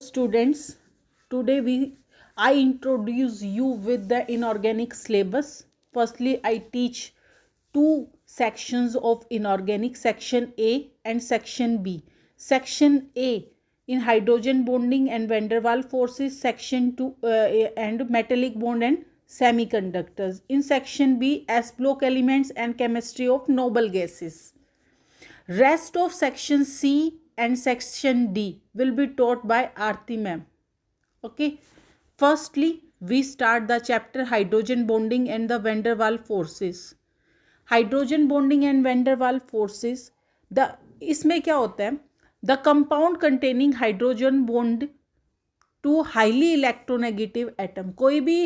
students, today I introduce you with the inorganic syllabus. Firstly, I teach two sections of inorganic, section A and section B. Section A in hydrogen bonding and van der Waals forces, section 2 and metallic bond and semiconductors. In section B, S block elements and chemistry of noble gases. Rest of section C and section D will be taught by Aarti ma'am. Okay. Firstly, we start the chapter hydrogen bonding and the van der Waals forces. Hydrogen bonding and van der Waals forces. इसमें क्या होता है? The compound containing hydrogen bond to highly electronegative atom. कोई भी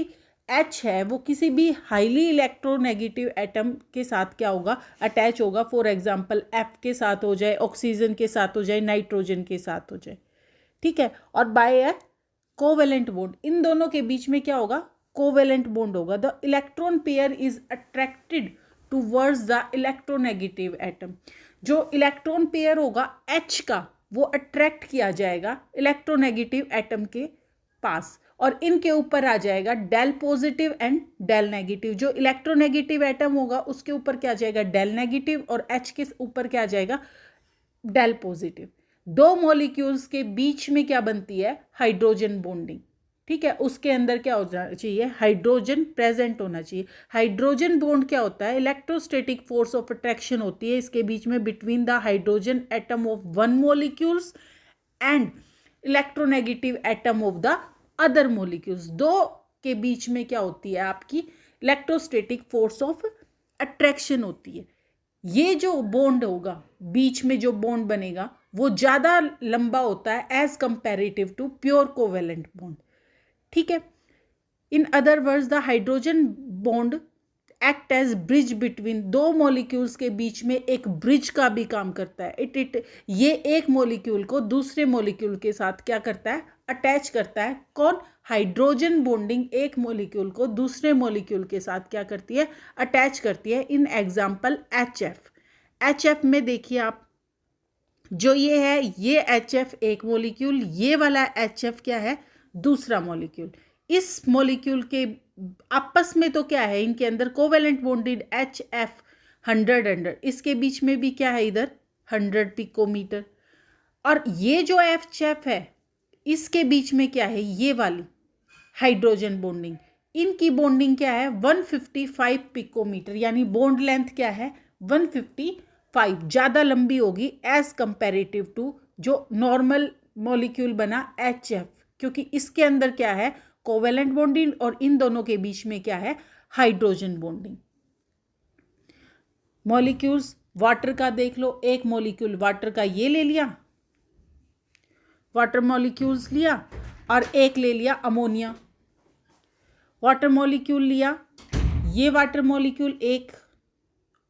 H है वो किसी भी हाईली इलेक्ट्रोनेगेटिव एटम के साथ क्या होगा? अटैच होगा. फॉर एग्जाम्पल F के साथ हो जाए, ऑक्सीजन के साथ हो जाए, नाइट्रोजन के साथ हो जाए. ठीक है. और बाय ए कोवेलेंट बॉन्ड, इन दोनों के बीच में क्या होगा? कोवेलेंट बॉन्ड होगा. The electron pair is attracted towards the electronegative atom. जो इलेक्ट्रॉन पेयर होगा H का, वो अट्रैक्ट किया जाएगा इलेक्ट्रोनेगेटिव एटम के पास और इनके ऊपर आ जाएगा del positive and del negative. जो इलेक्ट्रोनेगेटिव एटम होगा उसके ऊपर क्या आ जाएगा? Del negative. और H के ऊपर क्या आ जाएगा? Del positive. दो मॉलिक्यूल्स के बीच में क्या बनती है? Hydrogen bonding. ठीक है. उसके अंदर क्या होना चाहिए? हाइड्रोजन प्रेजेंट होना चाहिए. हाइड्रोजन बॉन्ड क्या होता है? इलेक्ट्रोस्टैटिक फोर्स ऑफ अट्रैक्शन होती है इसके बीच में between the hydrogen atom of one molecules and electronegative atom of the other molecules. दो के बीच में क्या होती है? आपकी इलेक्ट्रोस्टैटिक फोर्स ऑफ अट्रैक्शन होती है. ये जो बॉन्ड होगा, बीच में जो बॉन्ड बनेगा, वो ज़्यादा लंबा होता है as comparative to pure covalent bond. ठीक है. In other words, the hydrogen bond act as bridge between. दो मॉलिक्यूल्स के बीच में एक ब्रिज का भी काम करता है. ये एक मॉलिक्यूल को दूसरे मॉलिक्यूल के साथ क्या करता है? अटैच करता है. कौन? हाइड्रोजन बॉन्डिंग एक मॉलिक्यूल को दूसरे मॉलिक्यूल के साथ क्या करती है? अटैच करती है. इन एग्जाम्पल HF में देखिए आप, जो ये है ये HF एक मॉलिक्यूल, ये वाला HF क्या है? दूसरा मॉलिक्यूल. इस मॉलिक्यूल के आपस में तो क्या है? इनके अंदर कोवेलेंट बॉन्डेड HF 100. इसके बीच में भी क्या है? इधर 100 पिकोमीटर. और ये जो HF है इसके बीच में क्या है? ये वाली हाइड्रोजन बॉन्डिंग. इनकी बॉन्डिंग क्या है? 155 पिकोमीटर. यानी बॉन्ड लेंथ क्या है? 155. ज़्यादा लंबी होगी एज कंपेरेटिव टू जो नॉर्मल मॉलिक्यूल बना HF, क्योंकि इसके अंदर क्या है? कोवेलेंट बॉन्डिंग और इन दोनों के बीच में क्या है? Hydrogen bonding. मॉलिक्यूल्स वाटर का देख लो. एक मॉलिक्यूल वाटर का ये ले लिया, वाटर मॉलिक्यूल्स लिया, और एक ले लिया अमोनिया. वाटर मॉलिक्यूल लिया, ये वाटर मॉलिक्यूल एक,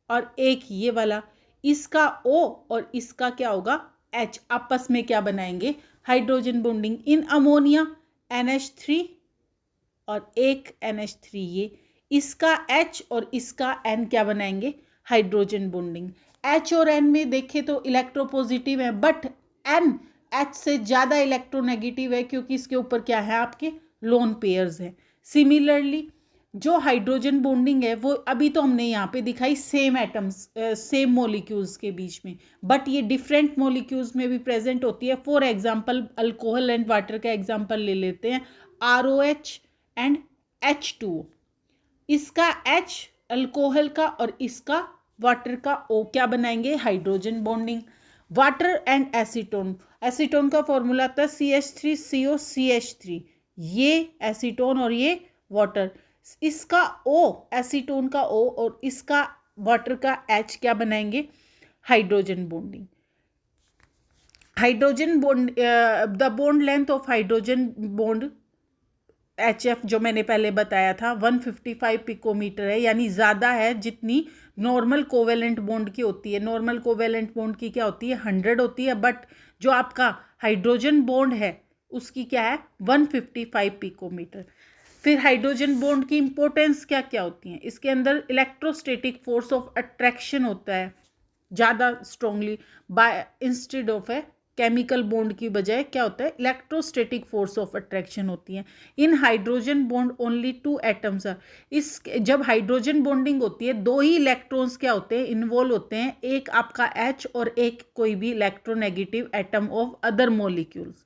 और एक ये वाला. इसका O और इसका क्या होगा? H. आपस में क्या बनाएंगे? Hydrogen bonding. In ammonia NH3 और एक NH3 ये. इसका H और इसका N क्या बनाएंगे? Hydrogen bonding. H और N में देखें तो इलेक्ट्रोपॉजिटिव है, बट N H से ज़्यादा इलेक्ट्रोनेगेटिव है क्योंकि इसके ऊपर क्या है? आपके लोन पेयर्स हैं. सिमिलरली जो हाइड्रोजन बॉन्डिंग है वो अभी तो हमने यहाँ पे दिखाई सेम एटम्स, सेम मॉलिक्यूल्स के बीच में, बट ये डिफरेंट मॉलिक्यूल्स में भी प्रेजेंट होती है. For example alcohol and water का एग्जांपल ले लेते हैं. ROH and H2O. इसका H अल्कोहल का और इसका वाटर का O क्या बनाएंगे? Hydrogen bonding. Water and acetone. Acetone का फॉर्मूला था CH3CO CH3. ये एसीटोन और ये वाटर. इसका O, एसीटोन का O और इसका वाटर का H क्या बनाएंगे? Hydrogen bonding. Hydrogen bond, the bond length of hydrogen bond HF जो मैंने पहले बताया था 155 पिकोमीटर है, यानी ज़्यादा है जितनी नॉर्मल कोवेलेंट बॉन्ड की होती है. नॉर्मल कोवेलेंट बॉन्ड की क्या होती है? 100 होती है, बट जो आपका हाइड्रोजन बॉन्ड है उसकी क्या है? 155 पिकोमीटर. फिर हाइड्रोजन बॉन्ड की इंपॉर्टेंस क्या क्या होती है? इसके अंदर इलेक्ट्रोस्टैटिक फोर्स ऑफ अट्रैक्शन होता है ज़्यादा strongly by instead of a chemical bond की बजाय क्या होता है, इलेक्ट्रोस्टैटिक फोर्स ऑफ अट्रैक्शन होती है। In hydrogen bond only 2 atoms are, इस जब हाइड्रोजन बॉन्डिंग होती है 2 ही इलेक्ट्रॉन्स क्या होते हैं, इन्वॉल्व होते हैं, एक आपका H और एक कोई भी electronegative atom of other molecules.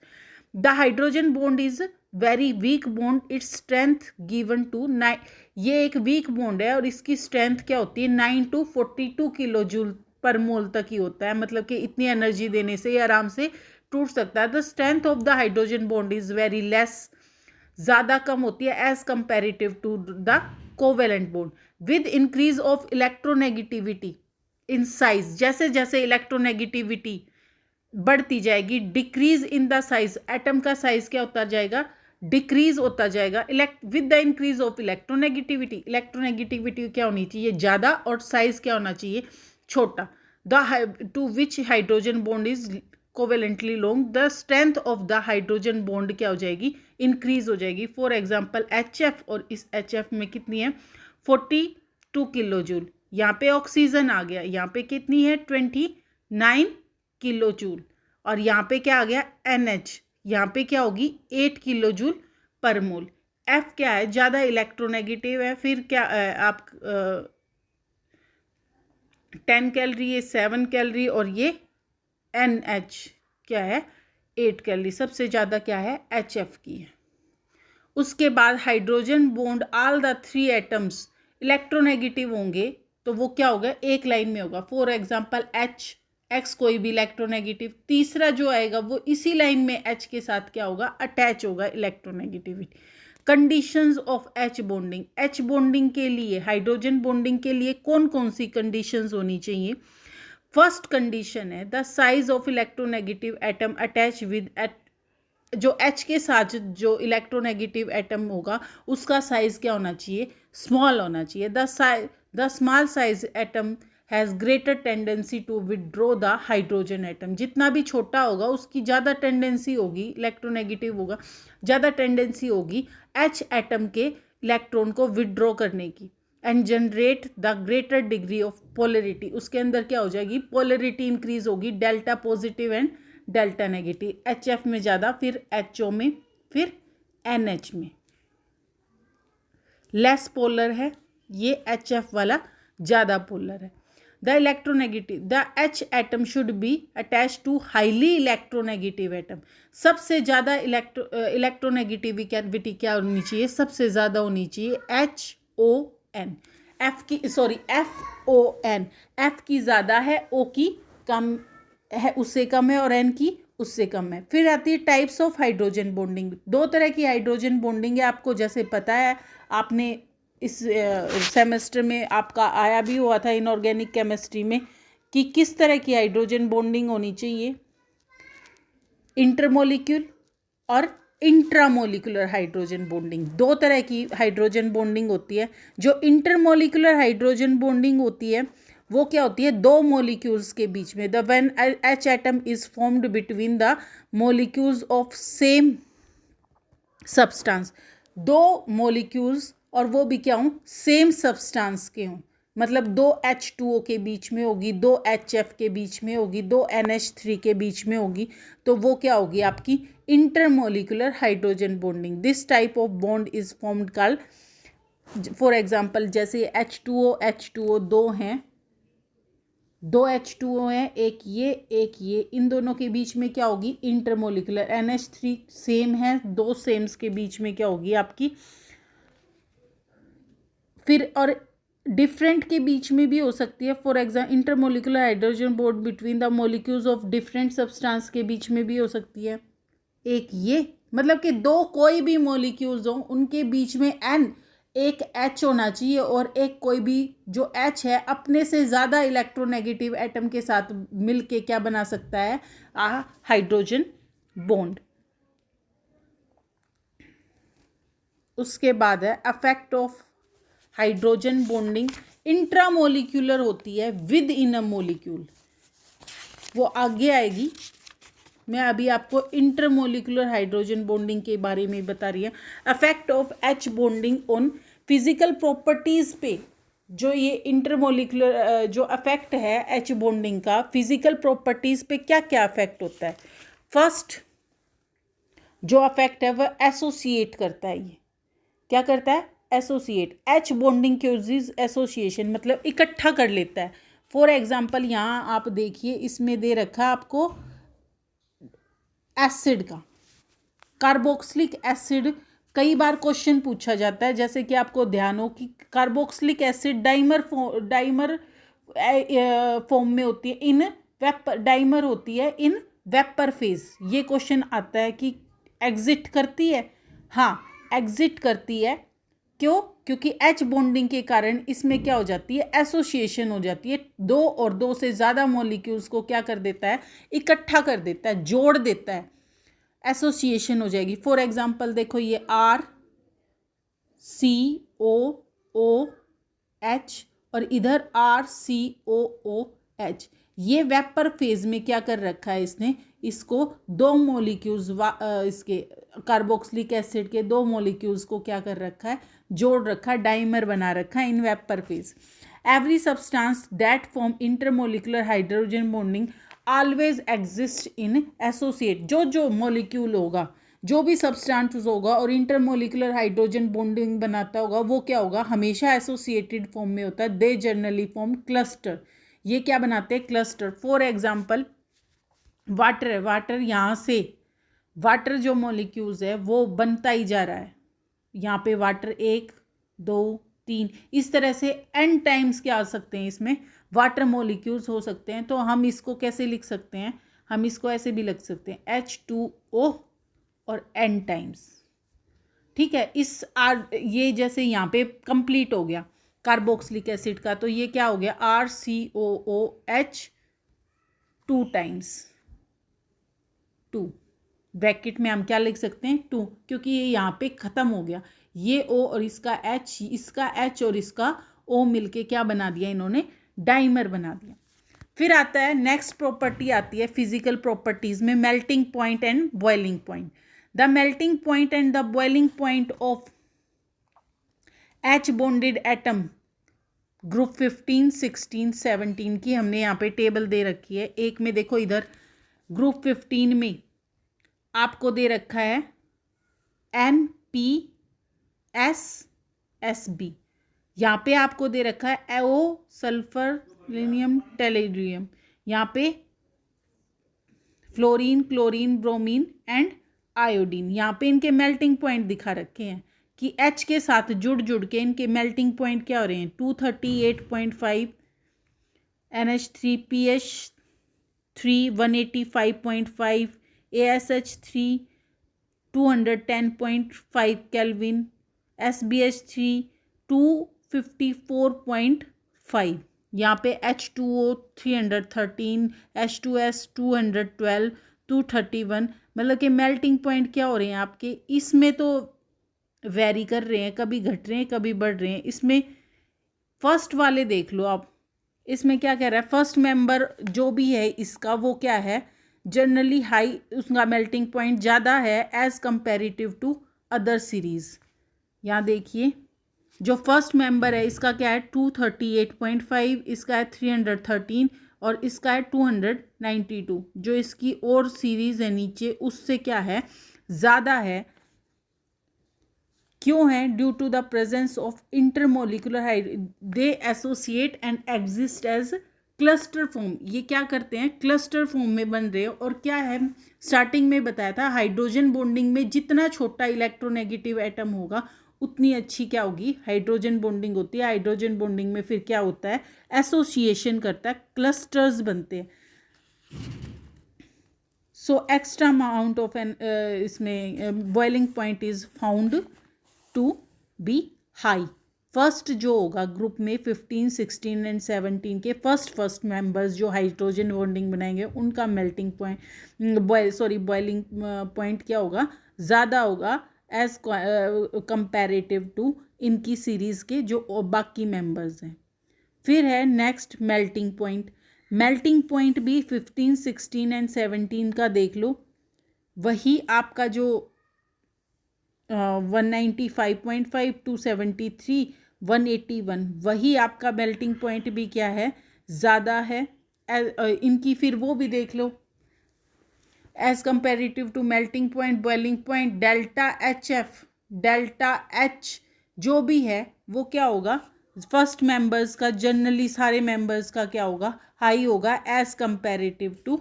The hydrogen bond is very weak bond, its strength given to 9, ये एक वीक बॉन्ड है और इसकी स्ट्रेंथ क्या होती है 9 to 42 किलो जूल पर मोल तक ही होता है, मतलब कि इतनी एनर्जी देने से ये आराम से टूट सकता है। The strength of the hydrogen bond is very less, ज़्यादा कम होती है as comparative to the covalent bond. With increase of electronegativity in size, जैसे जैसे इलेक्ट्रोनेगेटिविटी बढ़ती जाएगी, decrease in the size, atom का साइज क्या होता जाएगा, डिक्रीज होता जाएगा। With the increase of electronegativity, electronegativity क्या होनी चाहिए ज़्यादा और साइज क्या होना चाहिए छोटा। The two which hydrogen bond is covalently long, the strength of the hydrogen bond क्या हो जाएगी, इंक्रीज हो जाएगी। फॉर एग्जाम्पल HF, और इस HF में कितनी है 42 किलो जूल, यहाँ पे ऑक्सीजन आ गया, यहाँ पे कितनी है 29 किलो जूल, और यहाँ पे क्या आ गया NH, यहाँ पे क्या होगी 8 किलो जूल पर मोल। F क्या है, ज़्यादा इलेक्ट्रोनेगेटिव है, फिर क्या आप 10 कैलोरी, ये 7 कैलोरी, और ये NH क्या है 8 कैलोरी, सबसे ज़्यादा क्या है HF की है। उसके बाद hydrogen bond all the 3 atoms electronegative होंगे, तो वो क्या होगा एक लाइन में होगा। फॉर एग्जांपल X कोई भी इलेक्ट्रोनेगेटिव, तीसरा जो आएगा वो इसी लाइन में H के साथ क्या होगा अटैच होगा electronegativity. Conditions of H bonding, H bonding के लिए, हाइड्रोजन बॉन्डिंग के लिए कौन कौन सी कंडीशंस होनी चाहिए। फर्स्ट कंडीशन है the size of electronegative atom attach with, जो H के साथ जो इलेक्ट्रोनेगेटिव एटम होगा उसका साइज क्या होना चाहिए, स्मॉल होना चाहिए। The small size atom has greater tendency to withdraw the hydrogen atom, जितना भी छोटा होगा उसकी ज़्यादा टेंडेंसी होगी, इलेक्ट्रोनेगेटिव होगा ज़्यादा टेंडेंसी होगी H एटम के इलेक्ट्रॉन को विदड्रॉ करने की, and generate the greater degree of polarity, उसके अंदर क्या हो जाएगी पोलरिटी इंक्रीज होगी, delta positive and delta negative, HF में ज़्यादा, फिर HO में, फिर NH में लेस पोलर है, ये HF वाला ज़्यादा पोलर है। The electronegative, the H atom should be attach to highly electronegative atom, सबसे ज़्यादा इलेक्ट्रोनेगेटिविटी क्या होनी चाहिए, सबसे ज़्यादा होनी चाहिए HON, FON, F की ज़्यादा है, O की कम है, उससे कम है, और N की उससे कम है। फिर आती है टाइप्स ऑफ हाइड्रोजन बॉन्डिंग, 2 तरह की हाइड्रोजन बॉन्डिंग है, आपको जैसे पता है, आपने इस सेमेस्टर में आपका आया भी हुआ था इनऑर्गेनिक केमिस्ट्री में कि किस तरह की हाइड्रोजन बॉन्डिंग होनी चाहिए, इंटरमोलिक्यूल और इंट्रामोलिकुलर हाइड्रोजन बॉन्डिंग, 2 तरह की हाइड्रोजन बॉन्डिंग होती है। जो इंटरमोलिकुलर हाइड्रोजन बॉन्डिंग होती है वो क्या होती है 2 मॉलिक्यूल्स के बीच में, the when H atom is formed between the molecules of same substance, 2 molecules और वो भी क्या हों सेम सब्सटेंस के हों, मतलब 2 H2O के बीच में होगी, 2 HF के बीच में होगी, 2 NH3 के बीच में होगी, तो वो क्या होगी आपकी intermolecular hydrogen bonding. This type of bond is formed called, for example जैसे H2O 2 हैं, 2 H2O हैं, एक ये, इन दोनों के बीच में क्या होगी इंटरमोलिकुलर। NH3 सेम है, 2 सेम्स के बीच में क्या होगी आपकी, फिर और डिफरेंट के बीच में भी हो सकती है। For example intermolecular hydrogen bond between the molecules of different substance के बीच में भी हो सकती है। एक ये मतलब कि 2 कोई भी मॉलिक्यूल्स हों उनके बीच में N, एक H होना चाहिए, और एक कोई भी जो H है अपने से ज़्यादा इलेक्ट्रोनेगेटिव एटम के साथ मिलके क्या बना सकता है हाइड्रोजन बॉन्ड। उसके बाद है affect of hydrogen bonding, intramolecular होती है विद इन अ मोलिक्यूल, वो आगे आएगी। मैं अभी आपको इंटरमोलिकुलर हाइड्रोजन बॉन्डिंग के बारे में बता रही हूँ। Affect of H bonding on physical properties पे जो ये इंटरमोलिकुलर जो अफेक्ट है एच बॉन्डिंग का फिजिकल प्रॉपर्टीज पे क्या क्या अफेक्ट होता है। फर्स्ट जो अफेक्ट है वह एसोसिएट करता है। ये क्या करता है? Associate. H bonding Qs association, मतलब इकट्ठा कर लेता है। फॉर एग्जाम्पल यहाँ आप देखिए, इसमें दे रखा है आपको एसिड का, कार्बोक्सिलिक एसिड। कई बार क्वेश्चन पूछा जाता है, जैसे कि आपको ध्यान हो कि कार्बोक्सिलिक एसिड डाइमर फॉर्म में होती है, इन वेपर डाइमर होती है इन वेपर फेज। ये क्वेश्चन आता है कि एग्जिट करती है। हाँ, एग्जिट करती है। क्यों? क्योंकि एच बॉन्डिंग के कारण इसमें क्या हो जाती है? एसोसिएशन हो जाती है। दो और दो से ज़्यादा मॉलिक्यूल्स को क्या कर देता है? इकट्ठा कर देता है, जोड़ देता है, एसोसिएशन हो जाएगी। फॉर एग्जाम्पल देखो, ये RCOOH और इधर RCOOH। ये वेपर फेज में क्या कर रखा है इसने? इसको दो मॉलिक्यूल्स इसके कार्बोक्सिलिक एसिड के दो मॉलिक्यूल्स को क्या कर रखा है? जोड़ रखा है, डाइमर बना रखा है in vapour phase. Every substance that form intermolecular hydrogen bonding always exist in associate. जो मॉलिक्यूल होगा, जो भी सब्सटेंस होगा और इंटरमोलिकुलर हाइड्रोजन बॉन्डिंग बनाता होगा, वो क्या होगा? हमेशा एसोसिएटेड फॉर्म में होता है। They generally form cluster. ये क्या बनाते हैं? क्लस्टर। फॉर एग्जाम्पल वाटर है, वाटर यहाँ से वाटर जो मॉलिक्यूल्स है वो बनता ही जा रहा है। यहाँ पे वाटर 1 2 3 इस तरह से n टाइम्स क्या आ सकते हैं, इसमें वाटर मॉलिक्यूल्स हो सकते हैं। तो हम इसको कैसे लिख सकते हैं? हम इसको ऐसे भी लिख सकते हैं H2O और n टाइम्स। ठीक है, ये जैसे यहाँ पे कंप्लीट हो गया कार्बोक्सिलिक एसिड का, तो ये क्या हो गया? RCOOH 2 times 2। ब्रैकेट में हम क्या लिख सकते हैं? 2, क्योंकि ये यहाँ पे खत्म हो गया। ये O और इसका H और इसका O मिलके क्या बना दिया इन्होंने? डाइमर बना दिया। फिर आता है नेक्स्ट प्रॉपर्टी, आती है फिजिकल प्रॉपर्टीज में melting point and boiling point. The melting point and the boiling point of H bonded atom group 15 16 17 की हमने यहाँ पे टेबल दे रखी है। एक में देखो, इधर ग्रुप 15 में आपको दे रखा है NPSSB। यहाँ पे आपको दे रखा है एओ सल्फर लिनियम टेलिड्रियम। यहाँ पे fluorine chlorine bromine and iodine. यहाँ पे इनके मेल्टिंग पॉइंट दिखा रखे हैं कि H के साथ जुड़ जुड़ के इनके मेल्टिंग पॉइंट क्या हो रहे हैं? 238.5 NH3PH3 185.5 ASH3 210.5 Kelvin, SBH3 254.5। यहाँ पे H2O 313, H2S 212, 231। मतलब कि मेल्टिंग पॉइंट क्या हो रहे हैं आपके? इसमें तो वेरी कर रहे हैं, कभी घट रहे हैं कभी बढ़ रहे हैं। इसमें फर्स्ट वाले देख लो आप, इसमें क्या कह रहा है? फर्स्ट मेंबर जो भी है इसका, वो क्या है? जनरली हाई, उसका मेल्टिंग पॉइंट ज़्यादा है as comparative to other series. यहाँ देखिए, जो फर्स्ट मेंबर है इसका क्या है? 238.5, इसका है 313 और इसका है 292। जो इसकी और सीरीज है नीचे, उससे क्या है? ज़्यादा है। क्यों है? Due to the presence of intermolecular they associate and exist as cluster form. ये क्या करते हैं? क्लस्टर फॉर्म में बन रहे हो। और क्या है, स्टार्टिंग में बताया था, हाइड्रोजन बॉन्डिंग में जितना छोटा इलेक्ट्रोनेगेटिव एटम होगा उतनी अच्छी क्या होगी? हाइड्रोजन बॉन्डिंग होती है। हाइड्रोजन बॉन्डिंग में फिर क्या होता है? एसोसिएशन करता है, क्लस्टर्स बनते हैं। So extra amount of an इसमें boiling point is found to be high. First जो होगा ग्रुप में 15 16 एंड 17 के फर्स्ट मेंबर्स जो हाइड्रोजन बॉन्डिंग बनाएंगे, उनका मेल्टिंग पॉइंट बॉइलिंग पॉइंट क्या होगा? ज़्यादा होगा एज कंपैरेटिव टू इनकी सीरीज़ के जो बाकी मेंबर्स हैं। फिर है next melting point. Melting point भी 15 16 एंड 17 का देख लो। वही आपका जो 195.5 273 181, वही आपका मेल्टिंग पॉइंट भी क्या है, ज़्यादा है। इनकी फिर वो भी देख लो, as comparative to melting point, boiling point, delta H F, delta H जो भी है वो क्या होगा, फर्स्ट मेंबर्स का, जनरली सारे मेंबर्स का क्या होगा, हाई होगा as comparative to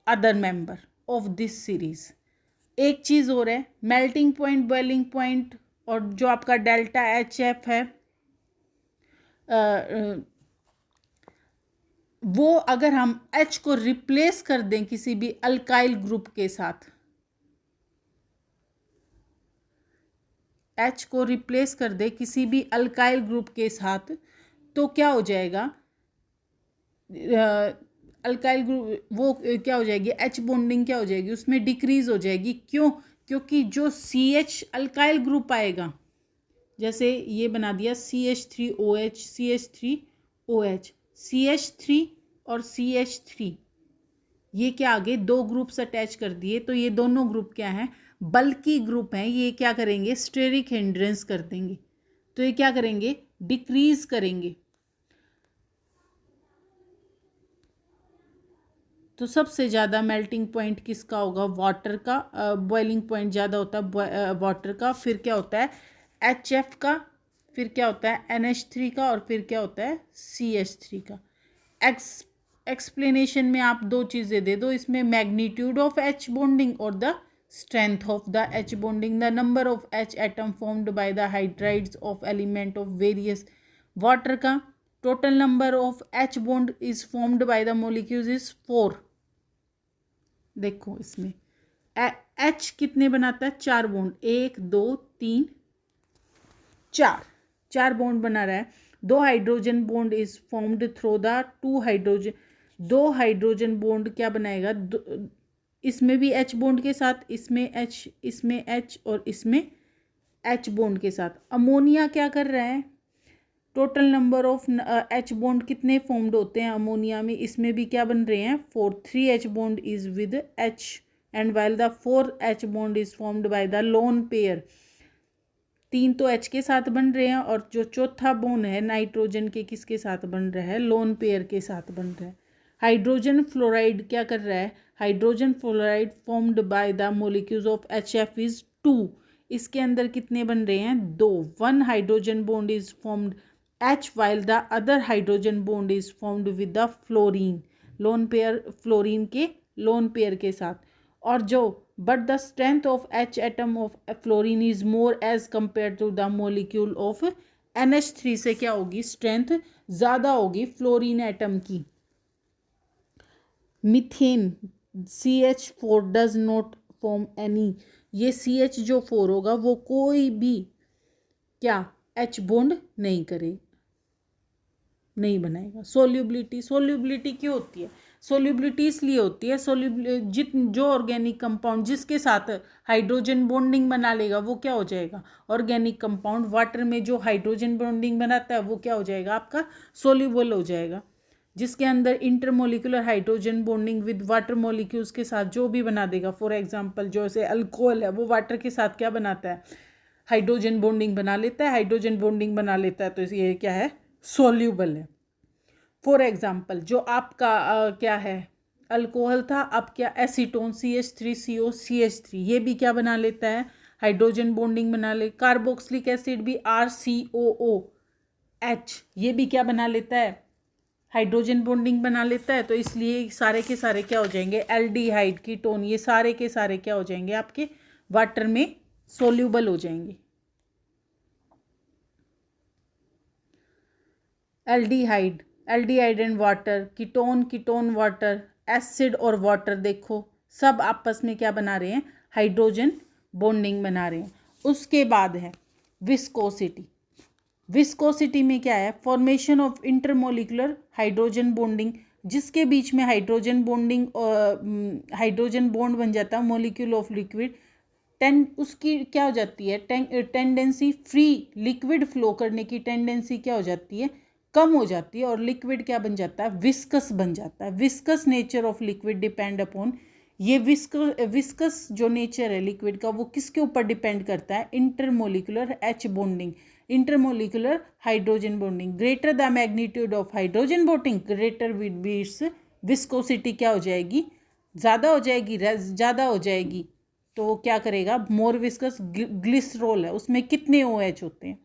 other member of this series. एक चीज़ और है, मेल्टिंग पॉइंट, बॉइलिंग पॉइंट और जो आपका डेल्टा एच एफ है, वो अगर हम H को रिप्लेस कर दें किसी भी अल्काइल ग्रुप के साथ, H को रिप्लेस कर दे किसी भी अल्काइल ग्रुप के साथ, तो क्या हो जाएगा, अल्काइल ग्रुप वो क्या हो जाएगी, H बॉन्डिंग क्या हो जाएगी, उसमें डिक्रीज हो जाएगी। क्यों? क्योंकि जो CH अल्काइल ग्रुप आएगा, जैसे ये बना दिया CH3OH, CH3OH, CH3 और CH3, ये क्या आगे दो ग्रुप्स अटैच कर दिए, तो ये दोनों ग्रुप क्या हैं, बल्कि ग्रुप हैं। ये क्या करेंगे, स्टेरिक हिंड्रेंस कर देंगे, तो ये क्या करेंगे, डिक्रीज करेंगे। तो सबसे ज़्यादा मेल्टिंग पॉइंट किसका होगा, वाटर का। बॉइलिंग पॉइंट ज़्यादा होता है वाटर का, फिर क्या होता है HF का, फिर क्या होता है NH3 का, और फिर क्या होता है CH3 का। एक्सप्लेनेशन में आप दो चीज़ें दे दो इसमें, मैग्नीट्यूड ऑफ H बॉन्डिंग और the strength of the H bonding, the number of H atom formed by the hydrides of element of various. Water का total number of H bond is formed by the molecules is 4। देखो इसमें H कितने बनाता है, 4 bond, 1 2 3 4, 4 bond बना रहा है। 2 hydrogen bond is formed through the 2 hydrogen, 2 hydrogen bond क्या बनाएगा, इसमें भी H बॉन्ड के साथ, इसमें H, इसमें H और इसमें H बॉन्ड के साथ। अमोनिया क्या कर रहा है, total number of H bond कितने फॉर्म्ड होते हैं अमोनिया में, इसमें भी क्या बन रहे हैं 4, 3 H bond is with H and while the 4 H bond is formed by the lone pair. 3 तो H के साथ बन रहे हैं, और जो चौथा बॉन्ड है नाइट्रोजन के किसके साथ बन रहा है, लोन पेयर के साथ बन रहा है। हाइड्रोजन फ्लोराइड क्या कर रहा है, hydrogen fluoride formed by the molecules of HF is 2, इसके अंदर कितने बन रहे हैं 2, 1 hydrogen bond is formed H while the other hydrogen bond is formed with the fluorine, lone pair, fluorine के लोन पेयर के साथ। और जो but the strength of H atom of fluorine is more as compared to the molecule of NH3, से क्या होगी, strength ज़्यादा होगी फ्लोरीन एटम की। Methane CH4 does not form any, ये CH जो 4 होगा वो कोई भी क्या H बॉन्ड नहीं करेगा, नहीं बनाएगा। सोल्यूबिलिटी क्यों होती है, सोल्यूबिलिटी इसलिए होती है, जो ऑर्गेनिक कंपाउंड जिसके साथ हाइड्रोजन बॉन्डिंग बना लेगा वो क्या हो जाएगा, ऑर्गेनिक कंपाउंड। वाटर में जो हाइड्रोजन बॉन्डिंग बनाता है वो क्या हो जाएगा, आपका सोल्यूबल हो जाएगा। जिसके अंदर intermolecular hydrogen bonding with water molecules के साथ जो भी बना देगा, फॉर एग्जांपल जो से अल्कोहल है वो वाटर के साथ क्या बनाता है, हाइड्रोजन बॉन्डिंग बना लेता है, हाइड्रोजन बॉन्डिंग बना लेता है, तो ये क्या है, सोल्यूबल है। फॉर एग्जाम्पल जो आपका क्या है अल्कोहल था, अब क्या एसीटोन CH3CO CH3, ये भी क्या बना लेता है, हाइड्रोजन बॉन्डिंग बना ले। कार्बोक्सिलिक एसिड भी RCOOH, ये भी क्या बना लेता है, हाइड्रोजन बॉन्डिंग बना लेता है। तो इसलिए सारे के सारे क्या हो जाएंगे, एल्डिहाइड, कीटोन, ये सारे के सारे क्या हो जाएंगे, आपके वाटर में सोल्यूबल हो जाएंगे। Aldehyde, aldehyde and water, ketone, ketone water, acid और वाटर, देखो सब आपस में क्या बना रहे हैं, हाइड्रोजन बॉन्डिंग बना रहे हैं। उसके बाद है विस्कोसिटी। विस्कोसिटी में क्या है, formation of intermolecular hydrogen bonding, जिसके बीच में हाइड्रोजन बॉन्डिंग हाइड्रोजन बॉन्ड बन जाता है मॉलिक्यूल ऑफ लिक्विड, उसकी क्या हो जाती है, टेंडेंसी फ्री लिक्विड फ्लो करने की टेंडेंसी क्या हो जाती है, कम हो जाती है, और लिक्विड क्या बन जाता है, विस्कस बन जाता है। Viscous nature of liquid depend upon ये विस्कस जो नेचर है लिक्विड का वो किसके ऊपर डिपेंड करता है, intermolecular H bonding, intermolecular hydrogen bonding. Greater the magnitude of hydrogen bonding greater with beats viscosity क्या हो जाएगी, ज़्यादा हो जाएगी, ज़्यादा हो जाएगी। तो वो क्या करेगा, मोर विस्कस। ग्लिसरॉल है, उसमें कितने OH होते हैं,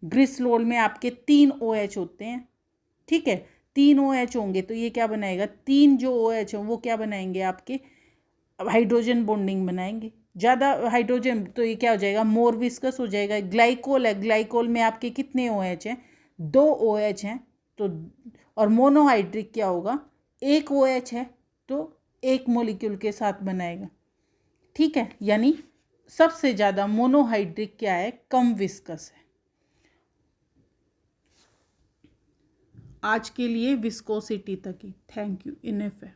ग्लिसरॉल में आपके 3 OH होते हैं, ठीक है, 3 OH होंगे तो ये क्या बनाएगा, 3 जो OH हों वो क्या बनाएंगे, आपके हाइड्रोजन बॉन्डिंग बनाएंगे। ज़्यादा हाइड्रोजन तो ये क्या हो जाएगा, मोर विस्कस हो जाएगा। ग्लाइकोल है, ग्लाइकोल में आपके कितने OH हैं, 2 OH हैं। तो और मोनोहाइड्रिक क्या होगा, 1 OH है तो एक मोलिक्यूल के साथ बनाएगा, ठीक है। यानी सबसे ज़्यादा मोनोहाइड्रिक क्या है, कम विस्कस है। आज के लिए विस्कोसिटी तक ही, थैंक यू, इनफ है।